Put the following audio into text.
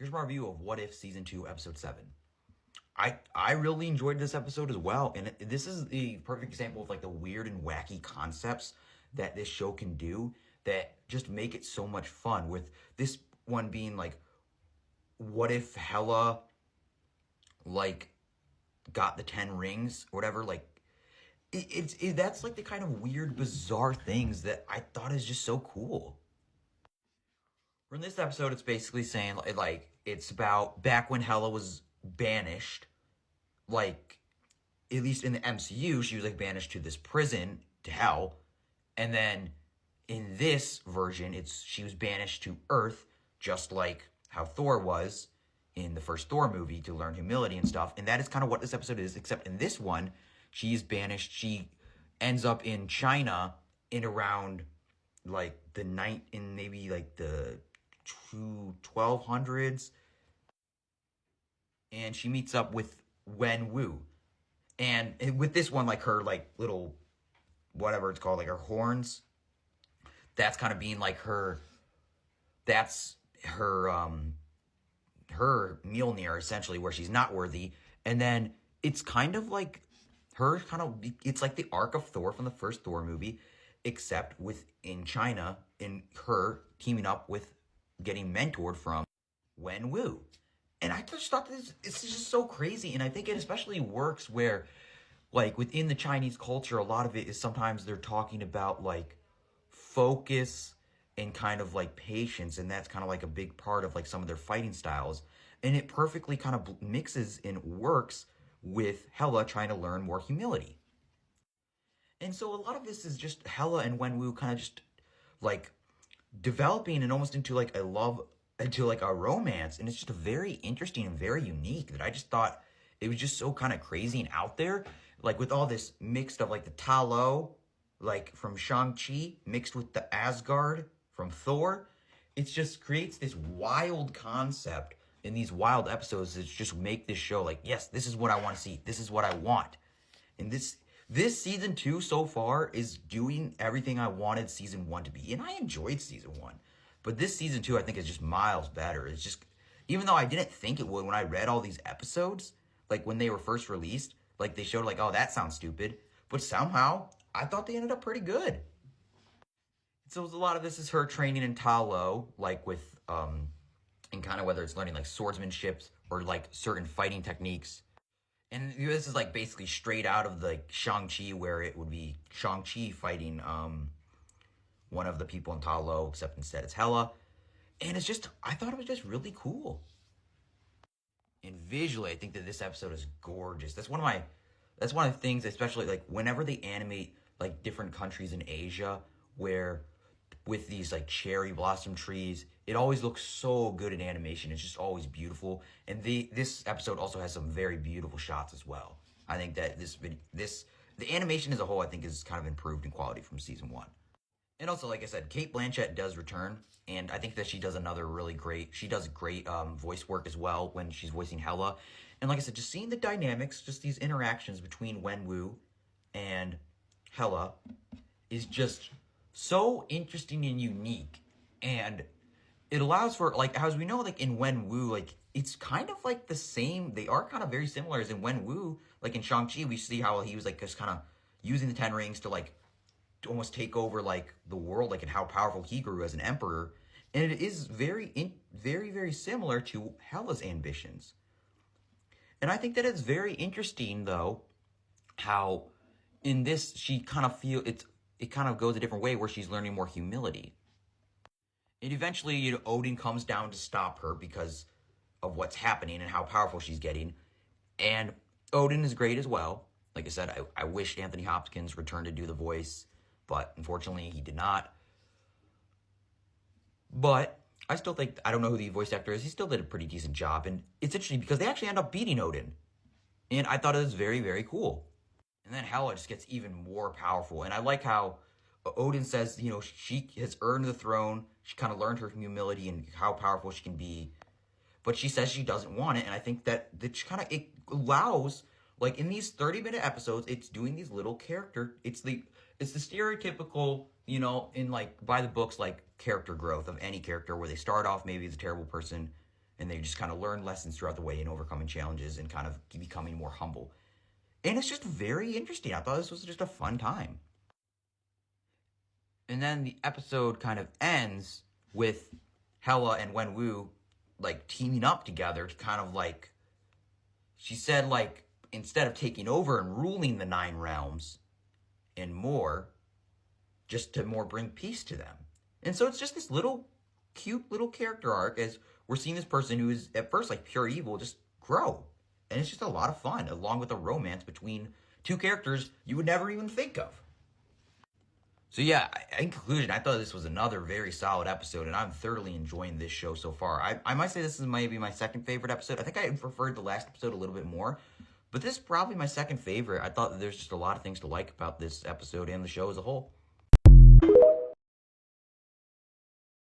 here's my review of What If Season 2, Episode 7. I really enjoyed this episode as well, and this is the perfect example of like the weird and wacky concepts that this show can do that just make it so much fun. With this one being like, what if Hela like got the 10 rings or whatever? Like that's like the kind of weird, bizarre things that I thought is just so cool. For this episode, it's basically saying like it's about back when Hela was banished. Like, at least in the MCU, she was like banished to this prison to hell, and then in this version, she was banished to Earth, just like how Thor was in the first Thor movie, to learn humility and stuff. And that is kind of what this episode is, except in this one, she's banished. She ends up in China in around like the night in maybe like the 1200s, and she meets up with Wen Wu. And with this one, like her like little whatever it's called, like her horns, that's kind of being like that's her Mjolnir, essentially, where she's not worthy. And then it's kind of like it's like the arc of Thor from the first Thor movie, except in China, in her teaming up with getting mentored from Wen Wu. And I just thought this is just so crazy. And I think it especially works where, like, within the Chinese culture, a lot of it is sometimes they're talking about, like, focus and kind of, like, patience. And that's kind of, like, a big part of, like, some of their fighting styles. And it perfectly kind of mixes and works with Hela trying to learn more humility. And so a lot of this is just Hela and Wen Wu kind of just, like, developing and almost into, like, a romance. And it's just a very interesting and very unique that I just thought it was just so kind of crazy and out there. Like, with all this mixed of, like, the Ta Lo, like, from Shang-Chi, mixed with the Asgard from Thor. It just creates this wild concept in these wild episodes that just make this show like, yes, this is what I want to see. This is what I want. And this season 2 so far is doing everything I wanted season 1 to be. And I enjoyed season 1. But this season 2, I think, is just miles better. It's just, even though I didn't think it would when I read all these episodes, like when they were first released, like they showed like, oh, that sounds stupid. But somehow, I thought they ended up pretty good. So a lot of this is her training in Ta Lo, like with, and kind of whether it's learning like swordsmanship or like certain fighting techniques. And this is like basically straight out of the Shang-Chi, where it would be Shang-Chi fighting one of the people in Ta Lo, except instead it's Hela. And it's just, I thought it was just really cool. And visually, I think that this episode is gorgeous. That's one of the things, especially like whenever they animate like different countries in Asia, where with these like cherry blossom trees, it always looks so good in animation. It's just always beautiful. And this episode also has some very beautiful shots as well. I think that the animation as a whole, I think, is kind of improved in quality from season 1. And also, like I said, Cate Blanchett does return, and I think that she does great voice work as well when she's voicing Hela. And like I said, just seeing the dynamics, just these interactions between Wen Wu and Hela is just so interesting and unique. And it allows for, like, as we know, like in Wen Wu, like, it's kind of like the same, they are kind of very similar as in Wen Wu. Like in Shang-Chi, we see how he was like just kind of using the 10 rings to like almost take over like the world, like, and how powerful he grew as an emperor. And it is very, very similar to Hela's ambitions. And I think that it's very interesting, though, how in this she kind of it kind of goes a different way, where she's learning more humility. And eventually, you know, Odin comes down to stop her because of what's happening and how powerful she's getting. And Odin is great as well. Like I said, I wish Anthony Hopkins returned to do the voice, but unfortunately he did not. But I still think, I don't know who the voice actor is, he still did a pretty decent job. And it's interesting because they actually end up beating Odin. And I thought it was very, very cool. And then Hela just gets even more powerful. And I like how Odin says, you know, she has earned the throne. She kind of learned her humility and how powerful she can be. But she says she doesn't want it. And I think that it allows, like, in these 30-minute episodes, it's doing these little it's the stereotypical, you know, in like by the books, like character growth of any character, where they start off maybe as a terrible person and they just kind of learn lessons throughout the way and overcoming challenges and kind of becoming more humble. And it's just very interesting. I thought this was just a fun time. And then the episode kind of ends with Hela and Wenwu like teaming up together to kind of like, she said like, instead of taking over and ruling the 9 realms and more, just to more bring peace to them. And so it's just this little cute little character arc as we're seeing this person who is at first like pure evil just grow. And it's just a lot of fun, along with a romance between 2 characters you would never even think of. So yeah, in conclusion, I thought this was another very solid episode, and I'm thoroughly enjoying this show so far. I might say this is maybe my second favorite episode. I think I preferred the last episode a little bit more, but this is probably my second favorite. I thought that there's just a lot of things to like about this episode and the show as a whole.